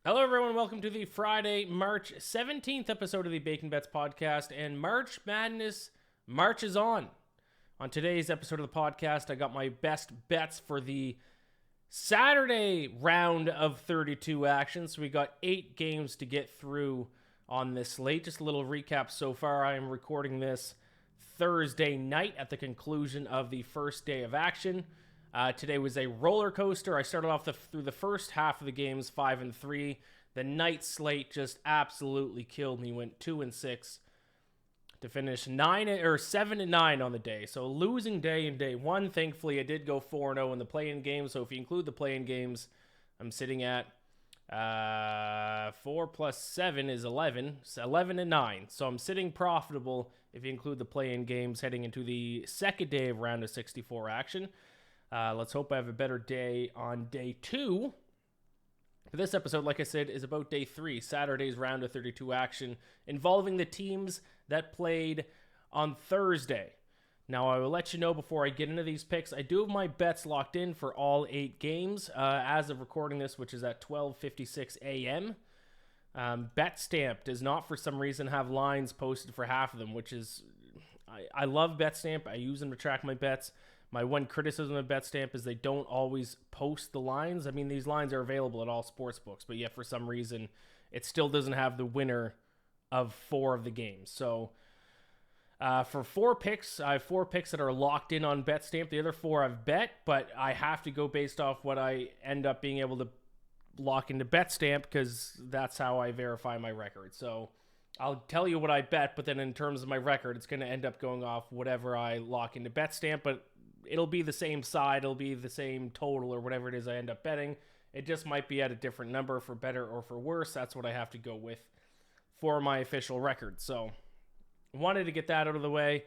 Hello, everyone. Welcome to the Friday, March 17th episode of the Bacon Bets podcast. And March Madness marches on. On today's episode of the podcast, I got my best bets for the Saturday round of 32 action. So we got 8 games to get through on this slate. Just a little recap so far. I am recording this Thursday night at the conclusion of the first day of action. Today was a roller coaster. I started off through the first half of the games 5-3. The night slate just absolutely killed me. Went 2-6 to finish 7-9 on the day. So losing day in day one. Thankfully, I did go 4-0 in the play-in games. So if you include the play-in games, I'm sitting at 4 plus 7 is 11. So 11-9. So I'm sitting profitable if you include the play-in games heading into the second day of round of 64 action. Let's hope I have a better day on day 2. But this episode, like I said, is about day 3, Saturday's round of 32 action, involving the teams that played on Thursday. Now, I will let you know before I get into these picks, I do have my bets locked in for all 8 games as of recording this, which is at 12:56 a.m. BetStamp does not, for some reason, have lines posted for half of them, which is... I love BetStamp. I use them to track my bets. My one criticism of BetStamp is they don't always post the lines. I mean, these lines are available at all sports books, but yet for some reason, it still doesn't have the winner of 4 of the games. So for 4 picks, I have 4 picks that are locked in on BetStamp. The other 4 I've bet, but I have to go based off what I end up being able to lock into BetStamp because that's how I verify my record. So I'll tell you what I bet, but then in terms of my record, it's going to end up going off whatever I lock into BetStamp, but it'll be the same side, it'll be the same total or whatever it is I end up betting. It just might be at a different number for better or for worse. That's what I have to go with for my official record. So wanted to get that out of the way.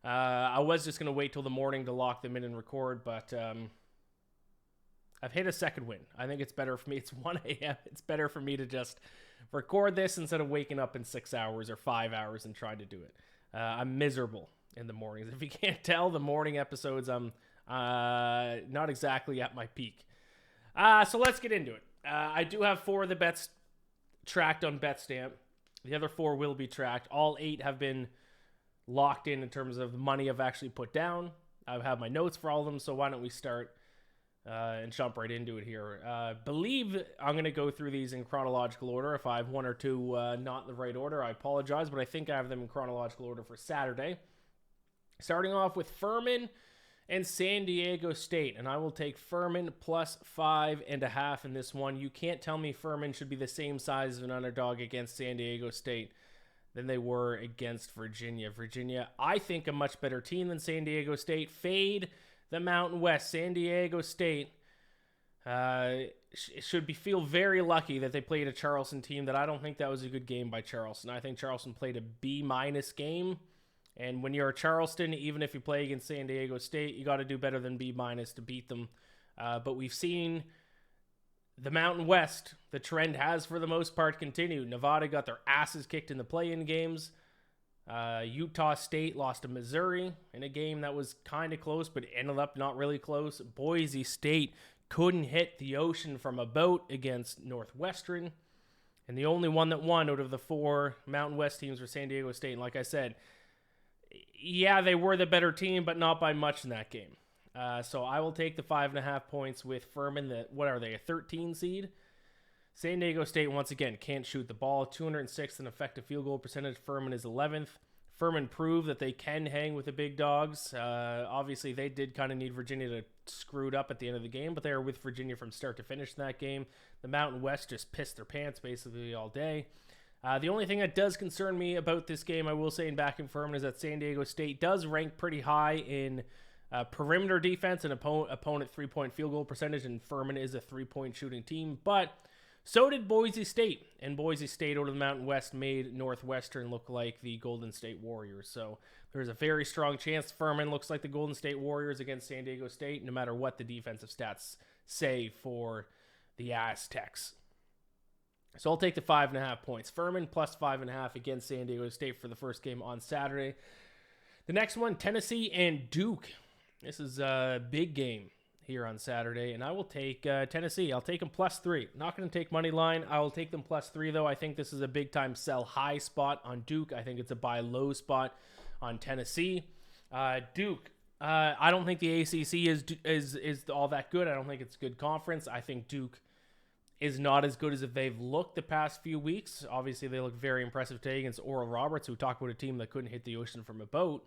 I was just going to wait till the morning to lock them in and record, but I've hit a second win. I think it's better for me. It's 1 a.m. It's better for me to just record this instead of waking up in 6 hours or 5 hours and trying to do it. I'm miserable in the mornings. If you can't tell, the morning episodes, I'm not exactly at my peak. So let's get into it. I do have 4 of the bets tracked on BetStamp. The other 4 will be tracked. All 8 have been locked in terms of the money I've actually put down. I have my notes for all of them, so why don't we start and jump right into it here. Believe I'm going to go through these in chronological order. If I have 1 or 2 not in the right order, I apologize, but I think I have them in chronological order for Saturday. Starting off with Furman and San Diego State, and I will take Furman plus 5.5 in this one. You can't tell me Furman should be the same size of an underdog against San Diego State than they were against Virginia. Virginia, I think, a much better team than San Diego State. Fade the Mountain West. San Diego State should feel very lucky that they played a Charleston team that I don't think that was a good game by Charleston. I think Charleston played a B- game. And when you're a Charleston, even if you play against San Diego State, you got to do better than B- to beat them. But we've seen the Mountain West, the trend has for the most part continued. Nevada got their asses kicked in the play-in games. Utah State lost to Missouri in a game that was kind of close, but ended up not really close. Boise State couldn't hit the ocean from a boat against Northwestern. And the only one that won out of the 4 Mountain West teams was San Diego State. And like I said, yeah, they were the better team, but not by much in that game. So I will take the 5.5 points with Furman. What are they, a 13 seed? San Diego State, once again, can't shoot the ball. 206th in effective field goal percentage. Furman is 11th. Furman proved that they can hang with the big dogs. Obviously, they did kind of need Virginia to screw it up at the end of the game, but they were with Virginia from start to finish in that game. The Mountain West just pissed their pants basically all day. The only thing that does concern me about this game, I will say, in backing Furman, is that San Diego State does rank pretty high in perimeter defense and opponent three-point field goal percentage, and Furman is a three-point shooting team. But so did Boise State, and Boise State out of the Mountain West made Northwestern look like the Golden State Warriors. So there's a very strong chance Furman looks like the Golden State Warriors against San Diego State, no matter what the defensive stats say for the Aztecs. So I'll take the 5.5 points. Furman plus 5.5 against San Diego State for the first game on Saturday. The next one, Tennessee and Duke. This is a big game. here on Saturday, and I will take Tennessee. I'll take them +3. Not going to take money line. I will take them +3, though. I think this is a big-time sell high spot on Duke. I think it's a buy low spot on Tennessee. Duke, I don't think the ACC is all that good. I don't think it's a good conference. I think Duke is not as good as if they've looked the past few weeks. Obviously, they look very impressive today against Oral Roberts, who talked about a team that couldn't hit the ocean from a boat.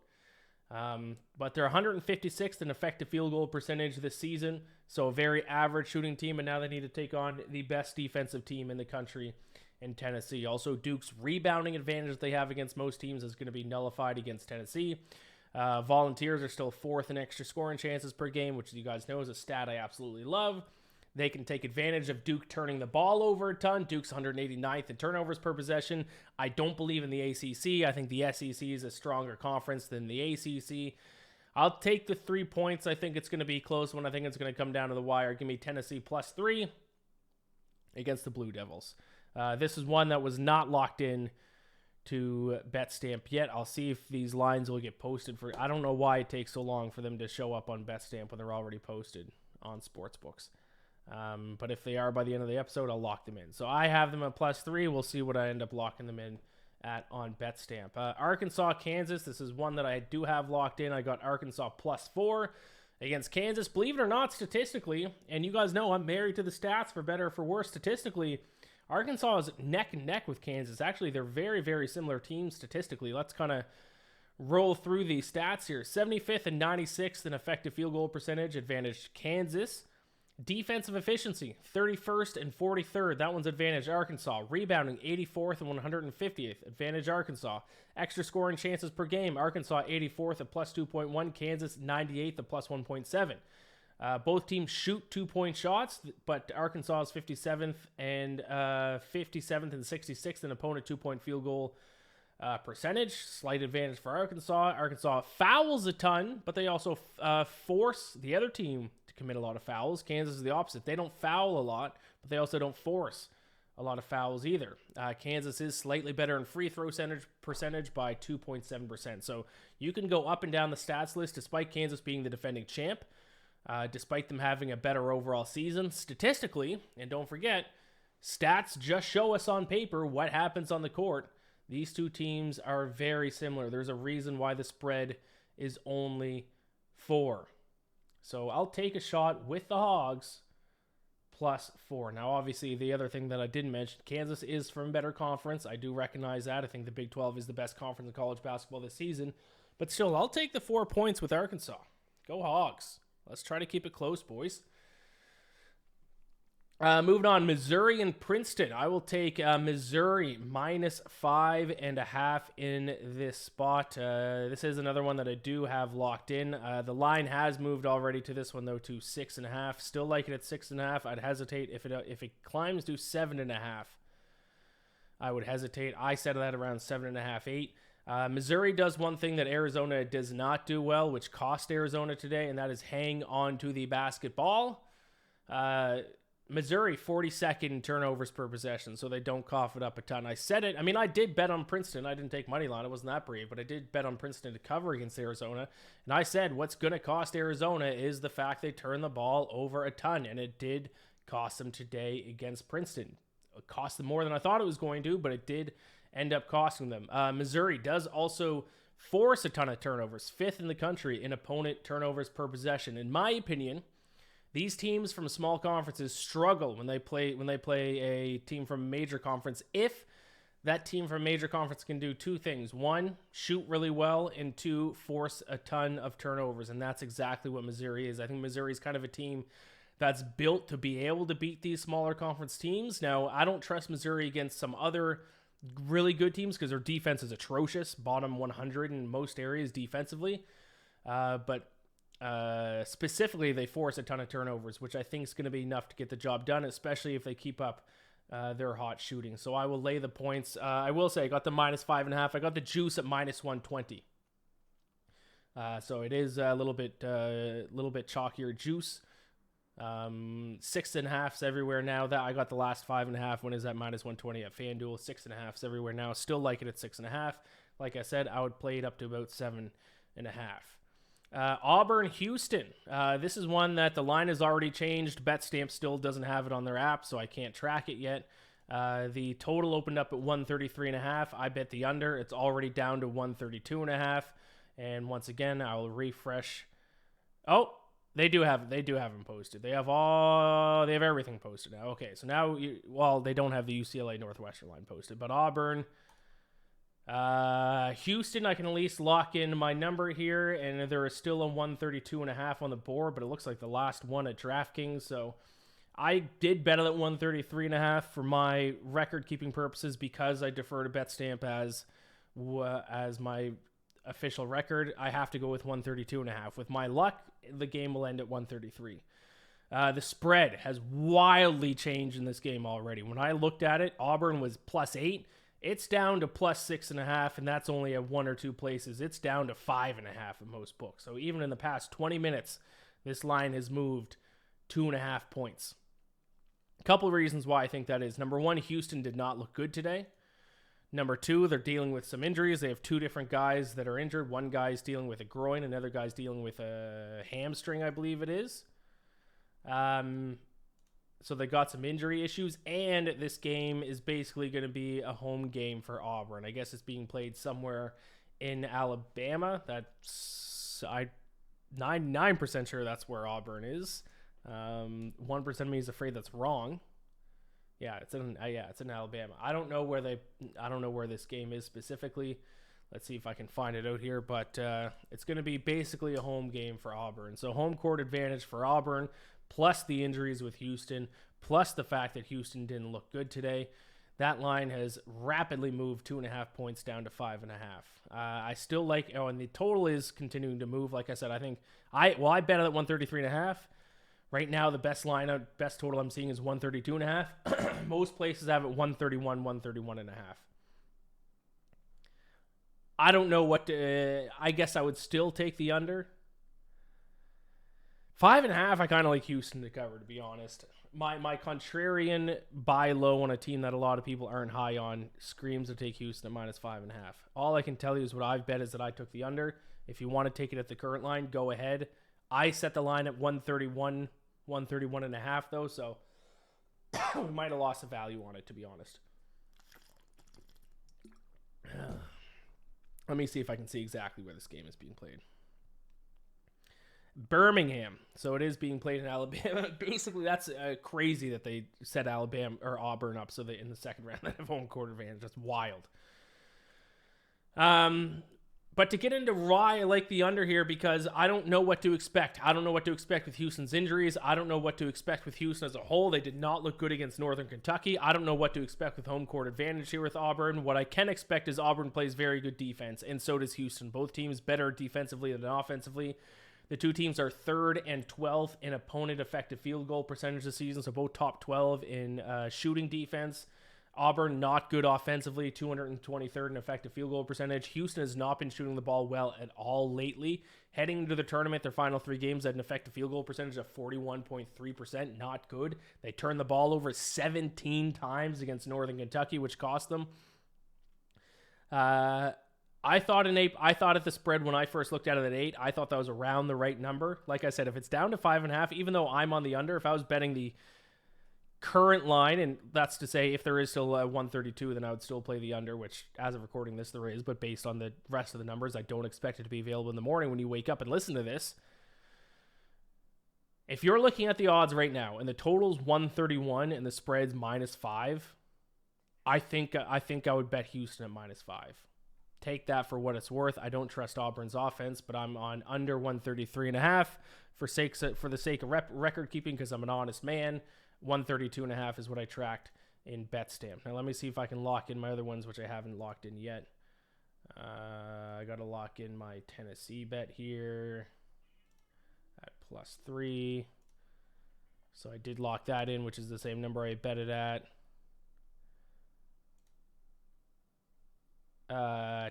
But they're 156th in effective field goal percentage this season, so a very average shooting team, and now they need to take on the best defensive team in the country in Tennessee. Also, Duke's rebounding advantage that they have against most teams is going to be nullified against Tennessee. Volunteers are still 4th in extra scoring chances per game, which you guys know is a stat I absolutely love. They can take advantage of Duke turning the ball over a ton. Duke's 189th in turnovers per possession. I don't believe in the ACC. I think the SEC is a stronger conference than the ACC. I'll take the 3 points. I think it's going to be close one. I think it's going to come down to the wire. Give me Tennessee +3 against the Blue Devils. This is one that was not locked in to BetStamp yet. I'll see if these lines will get posted for. I don't know why it takes so long for them to show up on BetStamp when they're already posted on sportsbooks. But if they are by the end of the episode, I'll lock them in. So I have them at +3. We'll see what I end up locking them in at on BetStamp. Arkansas, Kansas. This is one that I do have locked in. I got Arkansas +4 against Kansas. Believe it or not, statistically, and you guys know I'm married to the stats for better or for worse. Statistically, Arkansas is neck and neck with Kansas. Actually, they're very, very similar teams statistically. Let's kind of roll through these stats here. 75th and 96th in effective field goal percentage, advantage Kansas. Defensive efficiency, 31st and 43rd. That one's advantage Arkansas. Rebounding, 84th and 150th. Advantage Arkansas. Extra scoring chances per game. Arkansas, 84th at +2.1. Kansas, 98th at +1.7. Both teams shoot 2-point shots, but Arkansas is 57th and 66th in opponent 2-point field goal percentage. Slight advantage for Arkansas. Arkansas fouls a ton, but they also force the other team to commit a lot of fouls. Kansas is the opposite. They don't foul a lot, but they also don't force a lot of fouls either. Kansas is slightly better in free throw percentage by 2.7%. So you can go up and down the stats list despite Kansas being the defending champ. Despite them having a better overall season statistically, and don't forget, stats just show us on paper what happens on the court. These two teams are very similar. There's a reason why the spread is only 4. So I'll take a shot with the Hogs +4. Now, obviously, the other thing that I didn't mention, Kansas is from a better conference. I do recognize that. I think the Big 12 is the best conference in college basketball this season. But still, I'll take the 4 points with Arkansas. Go Hogs. Let's try to keep it close, boys. Moving on, Missouri and Princeton. I will take Missouri -5.5 in this spot. This is another one that I do have locked in. The line has moved already to this one, though, to 6.5. Still like it at 6.5. I'd hesitate if it climbs to 7.5. I would hesitate. I set that around 7.5, 8. Missouri does one thing that Arizona does not do well, which cost Arizona today, and that is hang on to the basketball. Missouri, 42nd in turnovers per possession, so they don't cough it up a ton. I said it. I mean, I did bet on Princeton. I didn't take money line. It wasn't that brave, but I did bet on Princeton to cover against Arizona. And I said what's going to cost Arizona is the fact they turn the ball over a ton, and it did cost them today against Princeton. It cost them more than I thought it was going to, but it did end up costing them. Missouri does also force a ton of turnovers, 5th in the country in opponent turnovers per possession. In my opinion, these teams from small conferences struggle when they play a team from a major conference. If that team from a major conference can do 2 things: 1, shoot really well, and 2, force a ton of turnovers. And that's exactly what Missouri is. I think Missouri is kind of a team that's built to be able to beat these smaller conference teams. Now, I don't trust Missouri against some other really good teams because their defense is atrocious, bottom 100 in most areas defensively. But specifically, they force a ton of turnovers, which I think is going to be enough to get the job done, especially if they keep up their hot shooting. So I will lay the points. I will say I got the -5.5. I got the juice at -120. So it is a little bit chalkier juice. 6.5s everywhere now. That I got the last 5.5 when is at -120 at FanDuel. 6.5s everywhere now. Still like it at 6.5. Like I said, I would play it up to about 7.5. Auburn, Houston. This is one that the line has already changed. BetStamp still doesn't have it on their app, so I can't track it yet. The total opened up at 133.5. I bet the under. It's already down to 132.5. And once again, I will refresh. Oh, they do have them posted. They have everything posted now. Okay, so now they don't have the UCLA Northwestern line posted, but Auburn, Houston, I can at least lock in my number here, and there is still a 132.5 on the board, but it looks like the last one at DraftKings. So I did bet it at 133.5 for my record-keeping purposes because I defer to BetStamp as my official record. I have to go with 132.5. With my luck, the game will end at 133. The spread has wildly changed in this game already. When I looked at it, Auburn was +8. It's down to +6.5, and that's only at one or two places. It's down to 5.5 in most books. So even in the past 20 minutes, this line has moved 2.5 points. A couple of reasons why I think that is. Number one, Houston did not look good today. Number two, they're dealing with some injuries. They have two different guys that are injured. One guy's dealing with a groin. Another guy's dealing with a hamstring, I believe it is. So they got some injury issues, and this game is basically going to be a home game for Auburn. I guess it's being played somewhere in Alabama. That's 99% sure that's where Auburn is. 1% of me is afraid that's wrong. Yeah, it's in Alabama. I don't know where this game is specifically. Let's see if I can find it out here, but it's going to be basically a home game for Auburn. So home court advantage for Auburn, plus the injuries with Houston, plus the fact that Houston didn't look good today. That line has rapidly moved 2.5 points down to 5.5. I still like, and the total is continuing to move. Like I said, I think I bet it at 133.5. Right now, the best total I'm seeing is 132.5. Most places have it 131, 131.5. I don't know what to. I guess I would still take the under. 5.5, I kind of like Houston to cover, to be honest. My contrarian buy low on a team that a lot of people aren't high on screams to take Houston at -5.5. All I can tell you is what I've bet is that I took the under. If you want to take it at the current line, go ahead. I set the line at 131, 131.5 though, so we might have lost the value on it, to be honest. Let me see if I can see exactly where this game is being played. Birmingham. So it is being played in Alabama. Basically, that's crazy that they set Alabama or Auburn up so they in the second round they have home court advantage. That's wild. But to get into why I like the under here, because I don't know what to expect. I don't know what to expect with Houston's injuries. I don't know what to expect with Houston as a whole. They did not look good against Northern Kentucky. I don't know what to expect with home court advantage here with Auburn. What I can expect is Auburn plays very good defense, and so does Houston. Both teams better defensively than offensively. The two teams are 3rd and 12th in opponent effective field goal percentage this season, so both top 12 in shooting defense. Auburn, not good offensively, 223rd in effective field goal percentage. Houston has not been shooting the ball well at all lately. Heading into the tournament, their final 3 games had an effective field goal percentage of 41.3%. Not good. They turned the ball over 17 times against Northern Kentucky, which cost them. I thought at the spread when I first looked at it at 8, I thought that was around the right number. Like I said, if it's down to 5.5, even though I'm on the under, if I was betting the current line, and that's to say if there is still a 132, then I would still play the under, which as of recording this there is, but based on the rest of the numbers, I don't expect it to be available in the morning when you wake up and listen to this. If you're looking at the odds right now and the total's 131 and the spread's -5, I think I would bet Houston at -5. Take that for what it's worth. I don't trust Auburn's offense, but I'm on under 133.5 for the sake of record keeping, because I'm an honest man. 132.5 is what I tracked in BetStamp. Now let me see if I can lock in my other ones, which I haven't locked in yet. I got to lock in my Tennessee bet here at +3. So I did lock that in, which is the same number I bet it at.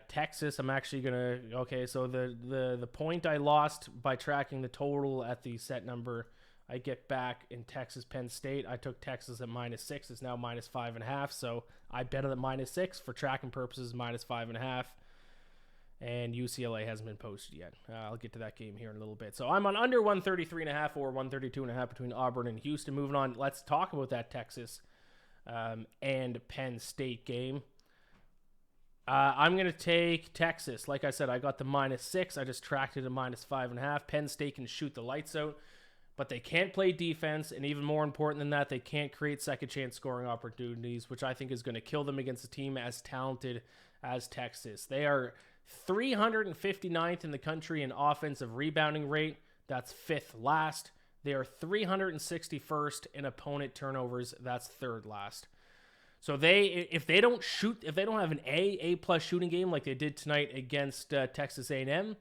Texas, I'm actually gonna so the point I lost by tracking the total at the set number, I get back in Texas Penn State. I took Texas at -6. It's now -5.5, so I bet it at -6 for tracking purposes, -5.5. and UCLA hasn't been posted yet. I'll get to that game here in a little bit. So I'm on under 133.5 or 132.5 between Auburn and Houston. Moving on, let's talk about that Texas and Penn State game. I'm going to take Texas. Like I said, I got the -6. I just tracked it to -5.5. Penn State can shoot the lights out, but they can't play defense, and even more important than that, they can't create second-chance scoring opportunities, which I think is going to kill them against a team as talented as Texas. They are 359th in the country in offensive rebounding rate. That's 5th last. They are 361st in opponent turnovers. That's 3rd last. So if they don't have an A+ shooting game like they did tonight against Texas A&M,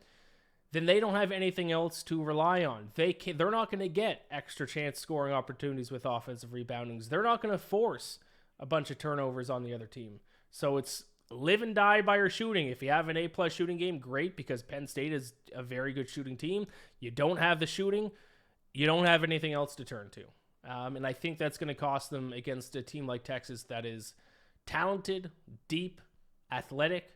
then they don't have anything else to rely on. They're not going to get extra chance scoring opportunities with offensive reboundings. They're not going to force a bunch of turnovers on the other team. So it's live and die by your shooting. If you have an A+ shooting game, great, because Penn State is a very good shooting team. You don't have the shooting, you don't have anything else to turn to. And I think that's going to cost them against a team like Texas that is talented, deep, athletic,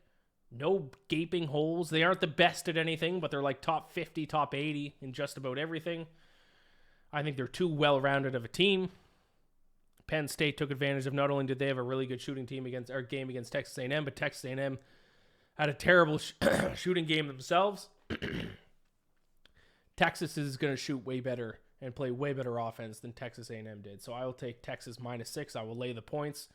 no gaping holes. They aren't the best at anything, but they're like top 50, top 80 in just about everything. I think they're too well-rounded of a team. Penn State took advantage of, not only did they have a really good shooting game against Texas A&M, but Texas A&M had a terrible shooting game themselves. Texas is going to shoot way better and play way better offense than Texas A&M did. So I will take Texas -6. I will lay the points.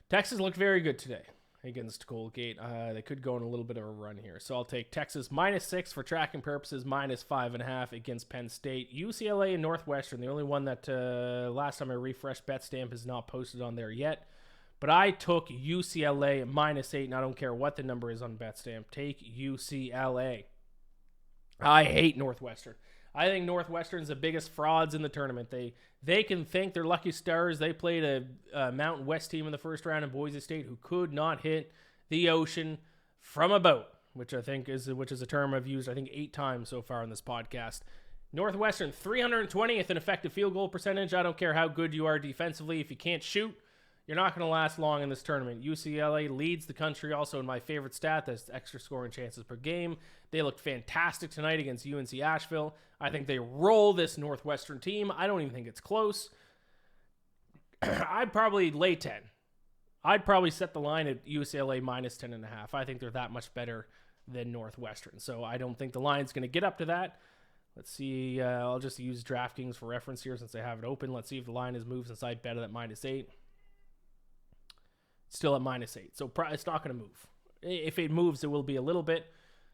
Texas looked very good today against Colgate. They could go on a little bit of a run here. So I'll take Texas -6 for tracking purposes, -5.5 against Penn State. UCLA and Northwestern, the only one that last time I refreshed BetStamp is not posted on there yet. But I took UCLA -8, and I don't care what the number is on BetStamp. Take UCLA. I hate Northwestern. I think Northwestern's the biggest frauds in the tournament. They can thank their lucky stars. They played a Mountain West team in the first round in Boise State who could not hit the ocean from a boat, which is a term I've used, I think, 8 times so far on this podcast. Northwestern, 320th in effective field goal percentage. I don't care how good you are defensively. If you can't shoot, you're not going to last long in this tournament. UCLA leads the country also in my favorite stat, that's extra scoring chances per game. They looked fantastic tonight against UNC Asheville. I think they roll this Northwestern team. I don't even think it's close. I'd probably lay 10. I'd probably set the line at UCLA -10.5. I think they're that much better than Northwestern. So I don't think the line's going to get up to that. Let's see. I'll just use DraftKings for reference here since I have it open. Let's see if the line has moved since I bet it at -8. Still at -8. So it's not going to move. If it moves, it will be a little bit.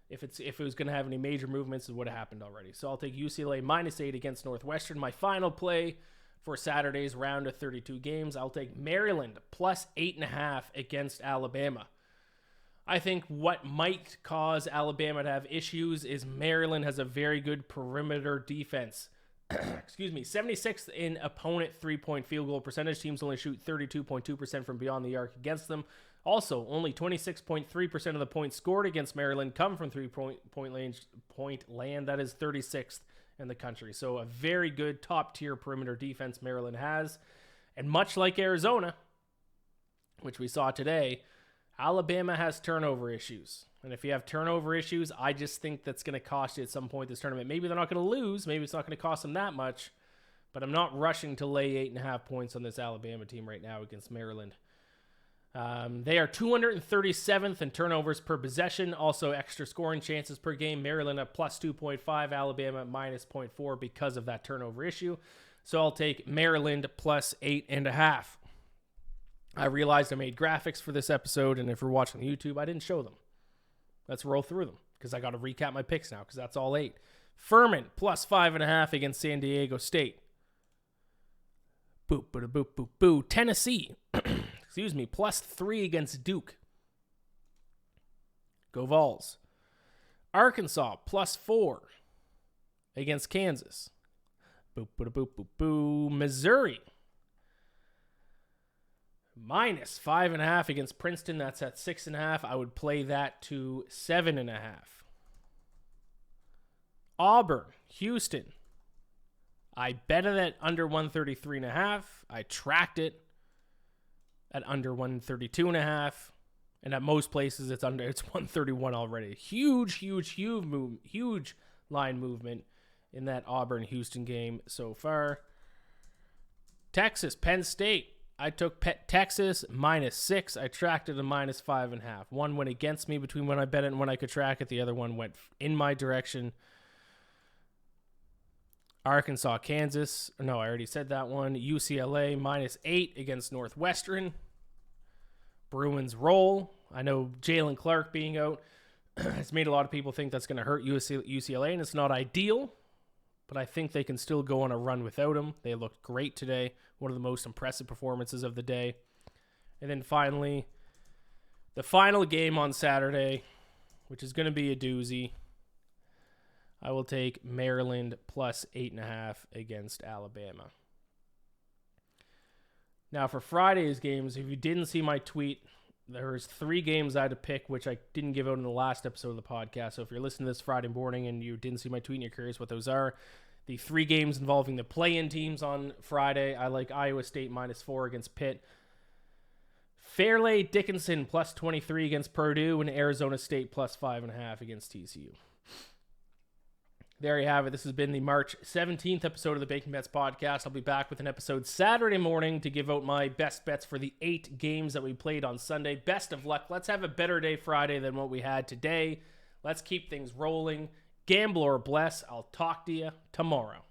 If it was going to have any major movements, it would have happened already. So I'll take UCLA -8 against Northwestern. My final play for Saturday's round of 32 games, I'll take Maryland +8.5 against Alabama. I think what might cause Alabama to have issues is Maryland has a very good perimeter defense. 76th in opponent three-point field goal percentage. Teams only shoot 32.2% from beyond the arc against them. Also, only 26.3% of the points scored against Maryland come from three-point land. That is 36th in the country. So a very good top-tier perimeter defense Maryland has. And much like Arizona, which we saw today, Alabama has turnover issues. And if you have turnover issues, I just think that's going to cost you at some point this tournament. Maybe they're not going to lose. Maybe it's not going to cost them that much. But I'm not rushing to lay 8.5 points on this Alabama team right now against Maryland. They are 237th in turnovers per possession. Also extra scoring chances per game. Maryland at +2.5. Alabama at -0.4 because of that turnover issue. So I'll take Maryland +8.5. I realized I made graphics for this episode, and if you're watching on YouTube, I didn't show them. Let's roll through them because I got to recap my picks now because that's all 8. Furman +5.5 against San Diego State. Boop, boop, boop, boop, boo. Tennessee, +3 against Duke. Go Vols. Arkansas +4 against Kansas. Boop, boop, boop, boop, boo. Missouri -5.5 against Princeton. That's at 6.5. I would play that to 7.5. Auburn, Houston. I bet it at under 133.5. I tracked it at under 132.5. And at most places, it's 131 already. Huge line movement in that Auburn-Houston game so far. Texas, Penn State. I took Texas -6. I tracked it a -5.5. One went against me between when I bet it and when I could track it. The other one went in my direction. Arkansas, Kansas. No, I already said that one. UCLA -8 against Northwestern. Bruins roll. I know Jalen Clark being out has made a lot of people think that's going to hurt UCLA, and it's not ideal, but I think they can still go on a run without him. They looked great today. One of the most impressive performances of the day. And then finally, the final game on Saturday, which is going to be a doozy. I will take Maryland +8.5 against Alabama. Now, for Friday's games, if you didn't see my tweet, there was 3 games I had to pick, which I didn't give out in the last episode of the podcast. So if you're listening to this Friday morning and you didn't see my tweet and you're curious what those are, the 3 games involving the play-in teams on Friday, I like Iowa State -4 against Pitt, Fairleigh Dickinson +23 against Purdue, and Arizona State +5.5 against TCU. There you have it. This has been the March 17th episode of the Baking Bets podcast. I'll be back with an episode Saturday morning to give out my best bets for the 8 games that we played on Sunday. Best of luck. Let's have a better day Friday than what we had today. Let's keep things rolling. Gamble or bless. I'll talk to you tomorrow.